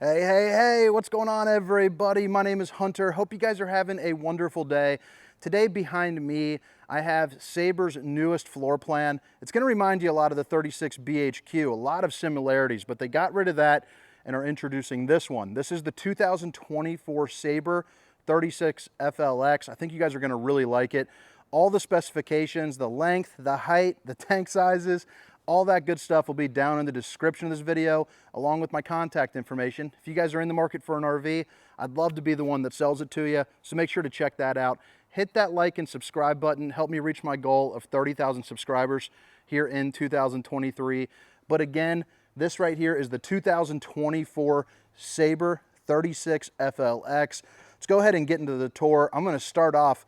Hey, what's going on, everybody? My name is Hunter. Hope you guys are having a wonderful day. Today behind me, I have Sabre's newest floor plan. It's going to remind you a lot of the 36 BHQ, a lot of similarities, but they got rid of that and are introducing this one. This is the 2024 Sabre 36 FLX. I think you guys are going to really like it. All the specifications, the length, the height, the tank sizes, all that good stuff will be down in the description of this video, along with my contact information. If you guys are in the market for an RV, I'd love to be the one that sells it to you, so make sure to check that out. Hit that like and subscribe button. Help me reach my goal of 30,000 subscribers here in 2023. But again, this right here is the 2024 Sabre 36 FLX. Let's go ahead and get into the tour. I'm going to start off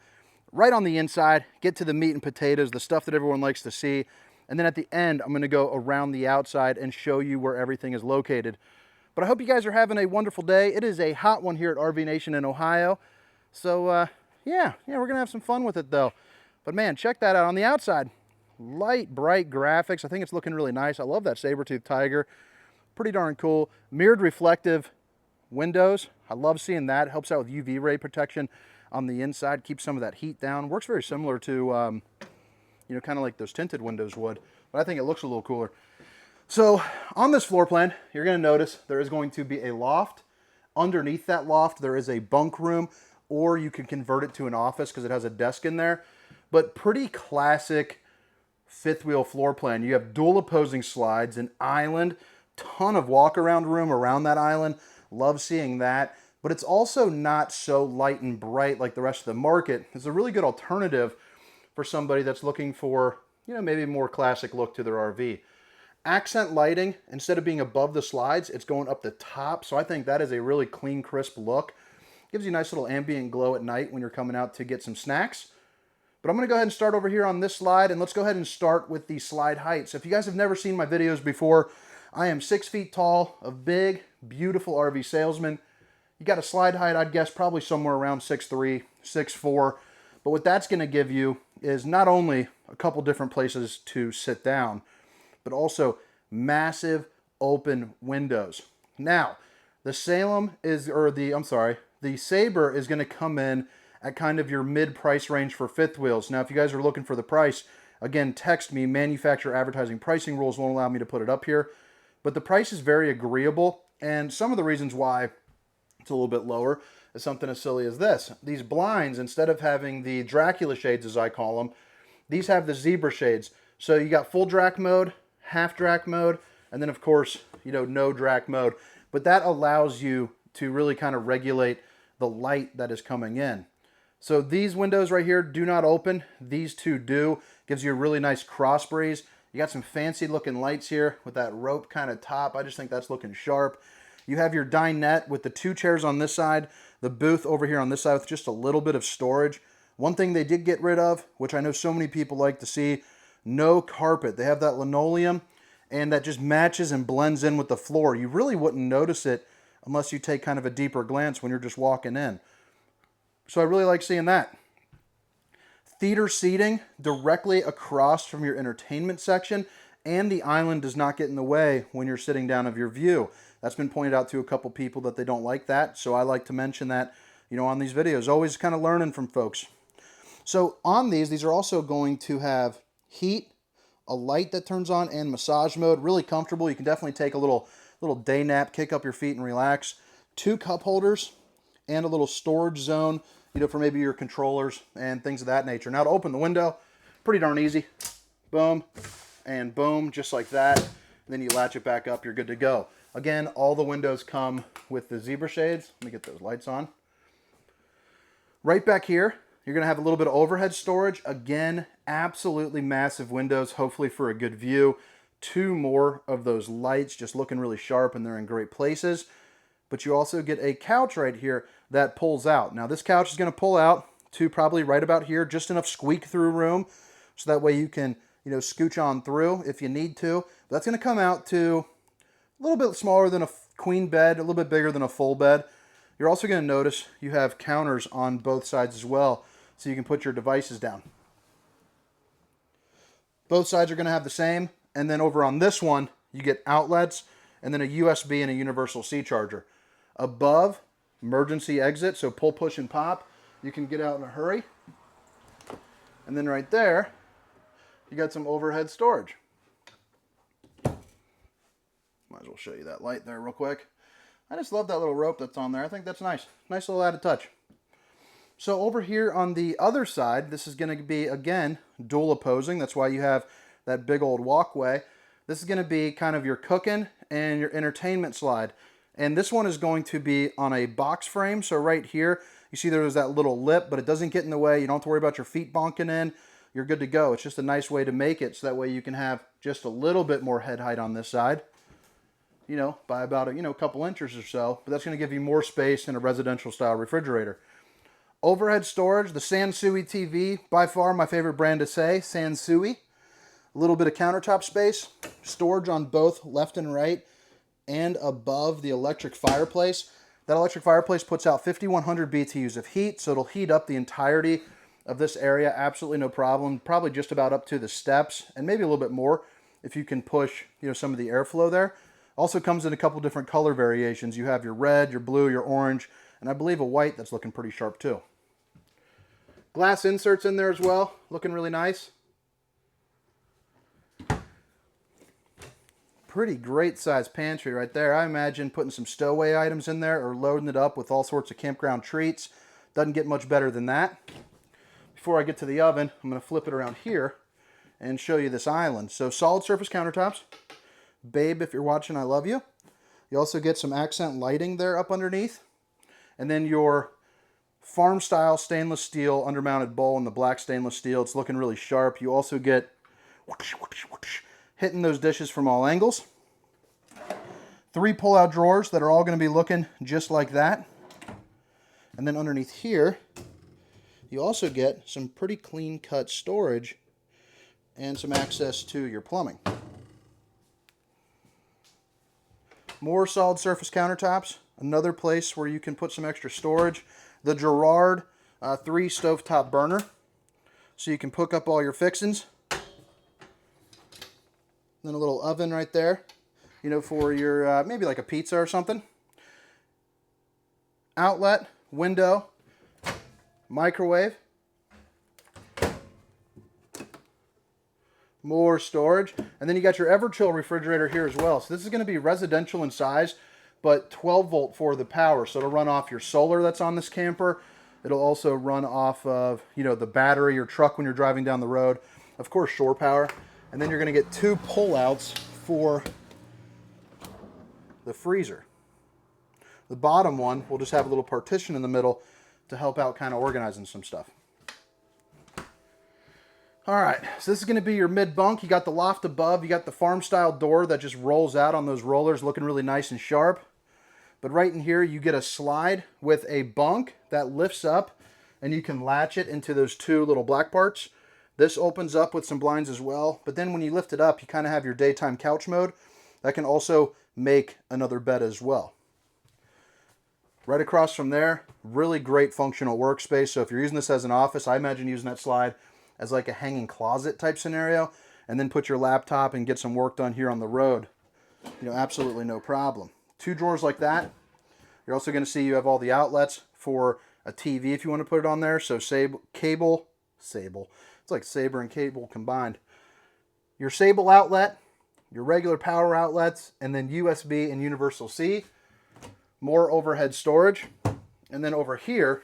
right on the inside, get to the meat and potatoes, the stuff that everyone likes to see. And then at the end, I'm going to go around the outside and show you where everything is located. But I hope you guys are having a wonderful day. It is a hot one here at RV Nation in Ohio. So yeah, we're going to have some fun with it though. But man, check that out on the outside. Light, bright graphics. I think it's looking really nice. I love that saber-tooth tiger. Pretty darn cool. Mirrored reflective windows. I love seeing that. Helps out with UV ray protection on the inside. Keeps some of that heat down. Works very similar to kind of like those tinted windows would, but I think it looks a little cooler. So on this floor plan, you're going to notice there is going to be a loft. Underneath that loft, there is a bunk room, or you can convert it to an office because it has a desk in there. But pretty classic fifth wheel floor plan. You have dual opposing slides, an island, ton of walk around room around that island. Love seeing that. But it's also not so light and bright like the rest of the market. It's a really good alternative for somebody that's looking for, maybe a more classic look to their RV. Accent lighting, instead of being above the slides, it's going up the top. So I think that is a really clean, crisp look. Gives you a nice little ambient glow at night when you're coming out to get some snacks. But I'm going to go ahead and start over here on this slide, and let's go ahead and start with the slide height. So if you guys have never seen my videos before, I am 6 feet tall, a big, beautiful RV salesman. You got a slide height, I'd guess probably somewhere around 6'3", 6'4". But what that's going to give you is not only a couple different places to sit down, but also massive open windows. Now, the Sabre is going to come in at kind of your mid-price range for fifth wheels. Now, if you guys are looking for the price, again, text me. Manufacturer advertising pricing rules won't allow me to put it up here. But the price is very agreeable, and some of the reasons why it's a little bit lower is something as silly as this. These blinds, instead of having the Dracula shades, as I call them, these have the zebra shades. So you got full drac mode, half drac mode, and then of course, no drac mode. But that allows you to really kind of regulate the light that is coming in. So these windows right here do not open. These two do. Gives you a really nice cross breeze. You got some fancy looking lights here with that rope kind of top. I just think that's looking sharp. You have your dinette with the 2 chairs on this side, the booth over here on this side with just a little bit of storage. One thing they did get rid of, which I know so many people like to see, no carpet. They have that linoleum, and that just matches and blends in with the floor. You really wouldn't notice it unless you take kind of a deeper glance when you're just walking in. So I really like seeing that. Theater seating directly across from your entertainment section, and the island does not get in the way when you're sitting down of your view. That's been pointed out to a couple people that they don't like that, so I like to mention that, on these videos. Always kind of learning from folks. So on these are also going to have heat, a light that turns on, and massage mode. Really comfortable. You can definitely take a little day nap, kick up your feet, and relax. 2 cup holders and a little storage zone, for maybe your controllers and things of that nature. Now to open the window, pretty darn easy. Boom and boom, just like that. And then you latch it back up, you're good to go. Again, all the windows come with the zebra shades. Let me get those lights on. Right back here, you're going to have a little bit of overhead storage. Again, absolutely massive windows, hopefully for a good view. 2 more of those lights just looking really sharp, and they're in great places. But you also get a couch right here that pulls out. Now this couch is going to pull out to probably right about here, just enough squeak through room, so that way you can, scooch on through if you need to. But that's going to come out to a little bit smaller than a queen bed, a little bit bigger than a full bed. You're also going to notice you have counters on both sides as well, so you can put your devices down. Both sides are going to have the same, and then over on this one, you get outlets, and then a USB and a universal C charger. Above, emergency exit, so pull, push, and pop. You can get out in a hurry. And then right there, you got some overhead storage. Might as well show you that light there real quick. I just love that little rope that's on there. I think that's nice. Nice little added touch. So over here on the other side, this is going to be, again, dual opposing. That's why you have that big old walkway. This is going to be kind of your cooking and your entertainment slide. And this one is going to be on a box frame. So right here, you see there's that little lip, but it doesn't get in the way. You don't have to worry about your feet bonking in. You're good to go. It's just a nice way to make it so that way you can have just a little bit more head height on this side. You know, by about a couple inches or so. But that's going to give you more space than a residential style refrigerator. Overhead storage, the Sansui TV, by far my favorite brand to say, Sansui. A little bit of countertop space, storage on both left and right, and above the electric fireplace. That electric fireplace puts out 5,100 BTUs of heat, so it'll heat up the entirety of this area, absolutely no problem. Probably just about up to the steps, and maybe a little bit more if you can push some of the airflow there. Also comes in a couple different color variations. You have your red, your blue, your orange, and I believe a white that's looking pretty sharp too. Glass inserts in there as well, looking really nice. Pretty great size pantry right there. I imagine putting some stowaway items in there or loading it up with all sorts of campground treats. Doesn't get much better than that. Before I get to the oven, I'm going to flip it around here and show you this island. So solid surface countertops. Babe, if you're watching, I love you. You also get some accent lighting there up underneath. And then your farm style stainless steel undermounted bowl in the black stainless steel. It's looking really sharp. You also get hitting those dishes from all angles. 3 pull-out drawers that are all going to be looking just like that. And then underneath here, you also get some pretty clean-cut storage and some access to your plumbing. More solid surface countertops. Another place where you can put some extra storage. The Gerard 3 stovetop burner. So you can hook up all your fixings. Then a little oven right there, for your, maybe like a pizza or something. Outlet, window, microwave. More storage. And then you got your Everchill refrigerator here as well. So this is going to be residential in size, but 12 volt for the power. So it'll run off your solar that's on this camper. It'll also run off of, the battery or truck when you're driving down the road. Of course, shore power. And then you're going to get 2 pull-outs for the freezer. The bottom one will just have a little partition in the middle to help out kind of organizing some stuff. All right, so this is going to be your mid bunk. You got the loft above. You got the farm style door that just rolls out on those rollers, looking really nice and sharp. But right in here, you get a slide with a bunk that lifts up, and you can latch it into those 2 little black parts. This opens up with some blinds as well, but then when you lift it up, you kind of have your daytime couch mode. That can also make another bed as well. Right across from there, really great functional workspace. So if you're using this as an office, I imagine using that slide as like a hanging closet type scenario, and then put your laptop and get some work done here on the road. Absolutely no problem. 2 drawers like that. You're also going to see you have all the outlets for a TV if you want to put it on there. So Sable. It's like Sabre and cable combined. Your Sable outlet, your regular power outlets, and then USB and universal C. More overhead storage. And then over here,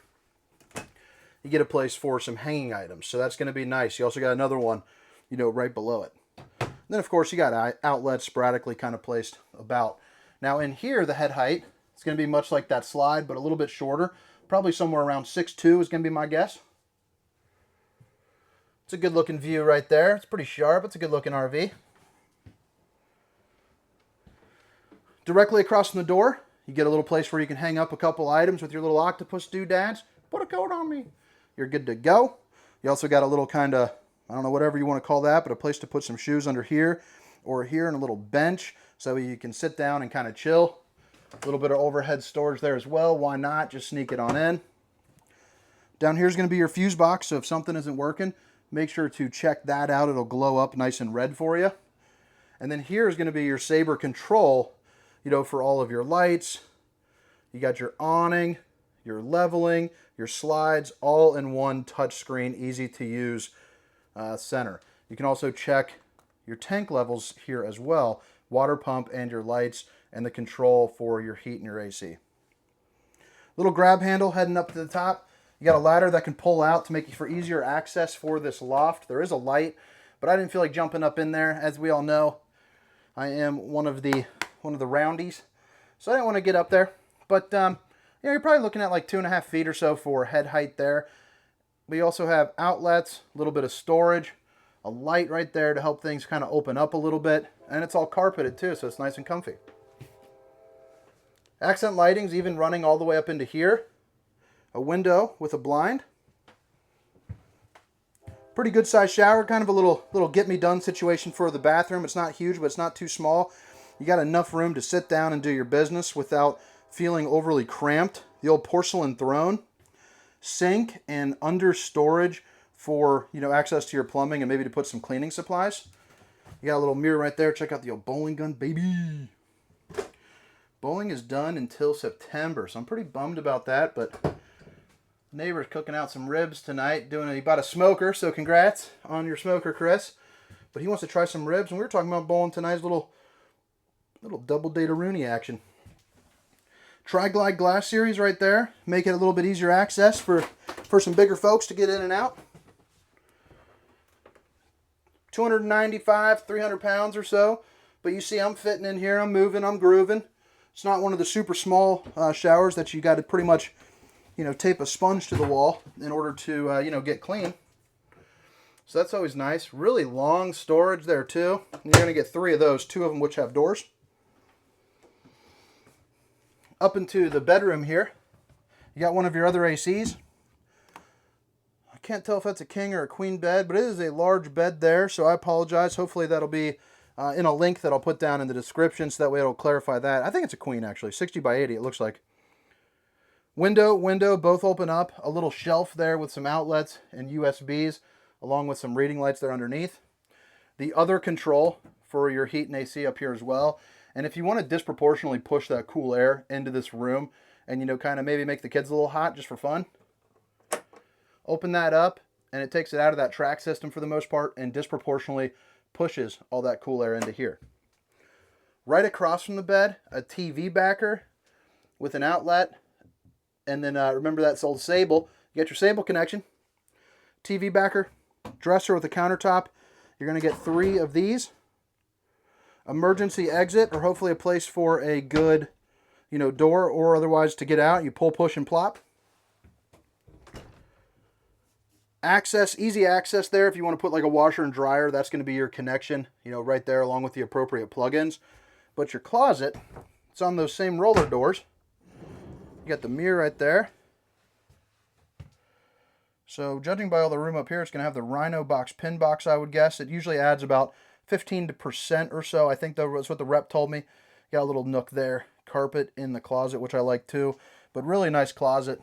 you get a place for some hanging items. So that's going to be nice. You also got another one, right below it. And then, of course, you got outlets sporadically kind of placed about. Now in here, the head height, it's going to be much like that slide, but a little bit shorter. Probably somewhere around 6'2" is going to be my guess. It's a good looking view right there. It's pretty sharp. It's a good looking RV. Directly across from the door, you get a little place where you can hang up a couple items with your little octopus doodads. Put a coat on me. You're good to go. You also got a little kind of, I don't know, whatever you want to call that, but a place to put some shoes under here or here, and a little bench so you can sit down and kind of chill. A little bit of overhead storage there as well. Why not? Just sneak it on in. Down here is going to be your fuse box, so if something isn't working, make sure to check that out. It'll glow up nice and red for you. And then here is going to be your Sabre control, for all of your lights, You got your awning, your leveling, your slides, all in one touchscreen, easy to use center. You can also check your tank levels here as well, water pump and your lights, and the control for your heat and your AC. Little grab handle heading up to the top. You got a ladder that can pull out to make it for easier access for this loft. There is a light, but I didn't feel like jumping up in there. As we all know, I am one of the roundies, so I didn't want to get up there. But you're probably looking at like 2.5 feet or so for head height there. We also have outlets, a little bit of storage, a light right there to help things kind of open up a little bit, and it's all carpeted too, so it's nice and comfy. Accent lighting's even running all the way up into here. A window with a blind. Pretty good sized shower, kind of a little get me done situation for the bathroom. It's not huge, but it's not too small. You got enough room to sit down and do your business without feeling overly cramped. The old porcelain throne, sink, and under storage for, you know, access to your plumbing and maybe to put some cleaning supplies. You got a little mirror right there. Check out the old bowling gun, baby. Bowling is done until September, so I'm pretty bummed about that, but neighbor's cooking out some ribs tonight. He bought a smoker, so congrats on your smoker, Chris. But he wants to try some ribs, and we were talking about bowling tonight's little double data Rooney action. Tri-Glide glass series right there. Make it a little bit easier access for some bigger folks to get in and out. 295, 300 pounds or so. But you see I'm fitting in here, I'm moving, I'm grooving. It's not one of the super small showers that you got to pretty much, you know, tape a sponge to the wall in order to, you know, get clean. So that's always nice. Really long storage there too. And you're going to get 3 of those, 2 of them which have doors. Up into the bedroom here, you got one of your other ACs. I can't tell if that's a king or a queen bed, but it is a large bed there, so I apologize. Hopefully that'll be in a link that I'll put down in the description, so that way it'll clarify that. I think it's a queen, actually. 60 by 80, it looks like. Window, both open up. A little shelf there with some outlets and USBs, along with some reading lights there underneath. The other control for your heat and AC up here as well. And if you want to disproportionately push that cool air into this room and, you know, kind of maybe make the kids a little hot just for fun, open that up, and it takes it out of that track system for the most part and disproportionately pushes all that cool air into here. Right across from the bed, a TV backer with an outlet. And then remember that's old Sabre. You got your Sabre connection. TV backer, dresser with a countertop. You're going to get 3 of these. Emergency exit, or hopefully a place for a good, you know, door or otherwise to get out. You pull, push, and plop. Access, easy access there. If you want to put like a washer and dryer, that's going to be your connection, you know, right there along with the appropriate plugins. But your closet, it's on those same roller doors. You got the mirror right there. So judging by all the room up here, it's going to have the Rhino box pin box, I would guess. It usually adds about 15% or so. I think that's what the rep told me. Got a little nook there. Carpet in the closet, which I like too. But really nice closet.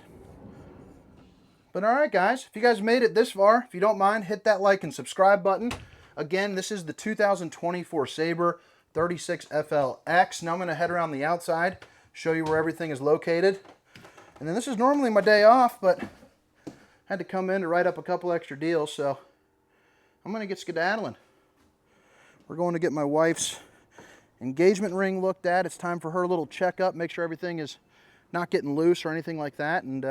But alright guys, if you guys made it this far, if you don't mind, hit that like and subscribe button. Again, this is the 2024 Sabre 36FLX. Now I'm going to head around the outside, show you where everything is located. And then this is normally my day off, but I had to come in to write up a couple extra deals, so I'm going to get skedaddling. We're going to get my wife's engagement ring looked at. It's time for her little checkup, make sure everything is not getting loose or anything like that. And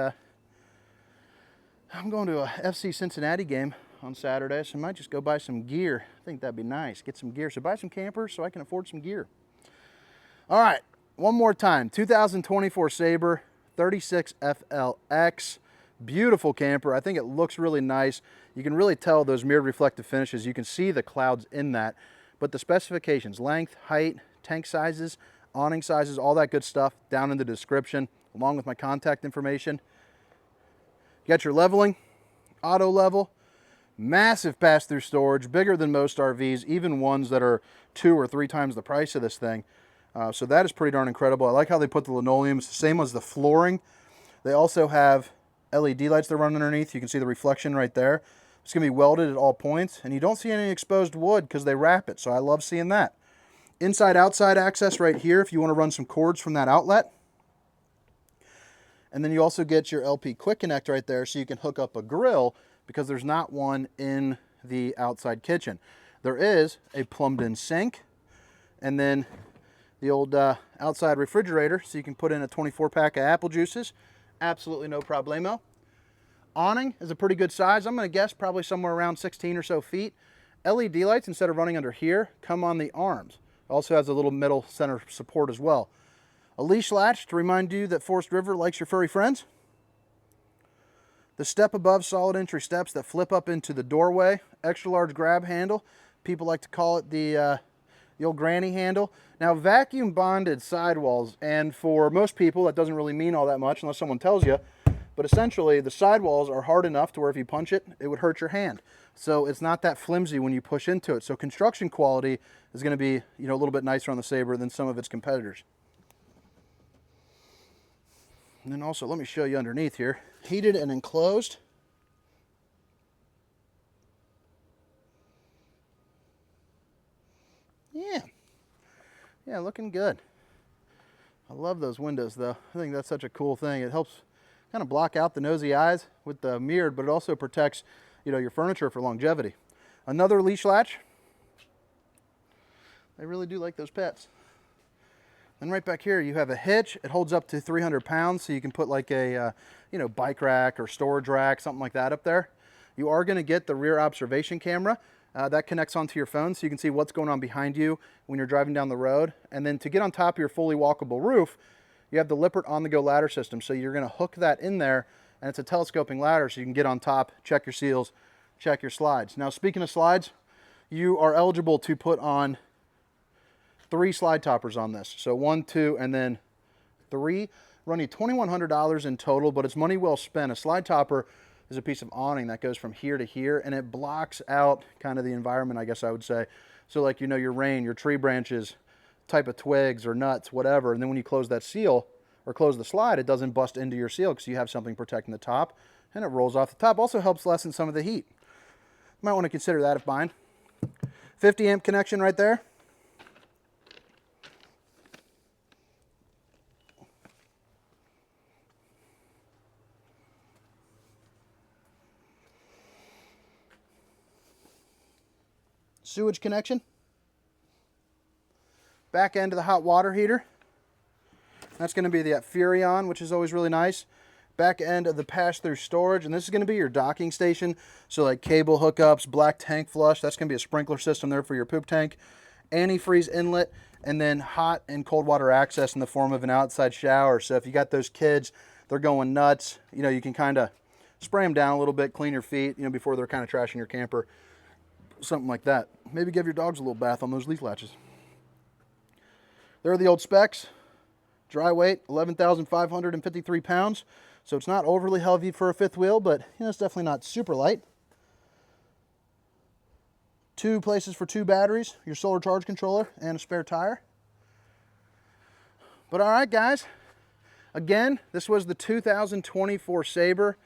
I'm going to a FC Cincinnati game on Saturday, so I might just go buy some gear. I think that'd be nice. Get some gear. So buy some campers so I can afford some gear. All right, one more time. 2024 Sabre 36FLX. Beautiful camper. I think it looks really nice. You can really tell those mirrored reflective finishes. You can see the clouds in that. But the specifications, length, height, tank sizes, awning sizes, all that good stuff down in the description, along with my contact information. You got your leveling, auto level, massive pass-through storage, bigger than most RVs, even ones that are 2 or 3 times the price of this thing. So that is pretty darn incredible. I like how they put the linoleum. It's the same as the flooring. They also have LED lights that run underneath. You can see the reflection right there. It's going to be welded at all points, and you don't see any exposed wood because they wrap it, so I love seeing that. Inside-outside access right here if you want to run some cords from that outlet. And then you also get your LP quick connect right there so you can hook up a grill, because there's not one in the outside kitchen. There is a plumbed in sink, and then the old outside refrigerator so you can put in a 24-pack of apple juices. Absolutely no problemo. Awning is a pretty good size. I'm going to guess probably somewhere around 16 or so feet. LED lights, instead of running under here, come on the arms. Also has a little middle center support as well. A leash latch to remind you that Forest River likes your furry friends. The step above solid entry steps that flip up into the doorway. Extra large grab handle. People like to call it the old granny handle. Now, vacuum bonded sidewalls, and for most people that doesn't really mean all that much unless someone tells you, but essentially the sidewalls are hard enough to where if you punch it, it would hurt your hand. So it's not that flimsy when you push into it. So construction quality is going to be, a little bit nicer on the Sabre than some of its competitors. And then also, let me show you underneath here. Heated and enclosed. Yeah, looking good. I love those windows though. I think that's such a cool thing. It helps kind of block out the nosy eyes with the mirrored, but it also protects, your furniture for longevity. Another leash latch. They really do like those pets. Then right back here you have a hitch. It holds up to 300 pounds, so you can put like a bike rack or storage rack, something like that up there. You are going to get the rear observation camera. That connects onto your phone so you can see what's going on behind you when you're driving down the road. And then to get on top of your fully walkable roof, you have the Lippert on-the-go ladder system. So you're going to hook that in there, and it's a telescoping ladder so you can get on top, check your seals, check your slides. Now, speaking of slides, you are eligible to put on 3 slide toppers on this. So 1, 2, and then 3. Run you $2,100 in total, but it's money well spent. A slide topper is a piece of awning that goes from here to here, and it blocks out kind of the environment, I guess I would say. So like, your rain, your tree branches, type of twigs or nuts, whatever. And then when you close that seal or close the slide, it doesn't bust into your seal because you have something protecting the top, and it rolls off the top. Also helps lessen some of the heat. You might want to consider that if buying. 50 amp connection right there. Sewage connection. Back end of the hot water heater. That's going to be the Furrion, which is always really nice. Back end of the pass-through storage, and this is going to be your docking station. So like cable hookups, black tank flush, that's going to be a sprinkler system there for your poop tank. Antifreeze inlet, and then hot and cold water access in the form of an outside shower. So if you got those kids, they're going nuts, you can kind of spray them down a little bit, clean your feet, before they're kind of trashing your camper. Something like that. Maybe give your dogs a little bath on those leaf latches. There are the old specs. Dry weight, 11,553 pounds. So it's not overly heavy for a fifth wheel, but it's definitely not super light. 2 places for 2 batteries, your solar charge controller, and a spare tire. But all right, guys. Again, this was the 2024 Sabre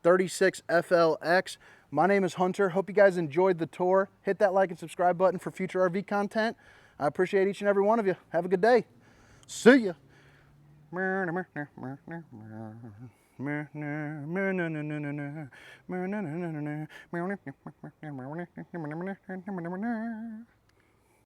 36 FLX. My name is Hunter. Hope you guys enjoyed the tour. Hit that like and subscribe button for future RV content. I appreciate each and every one of you. Have a good day. See ya.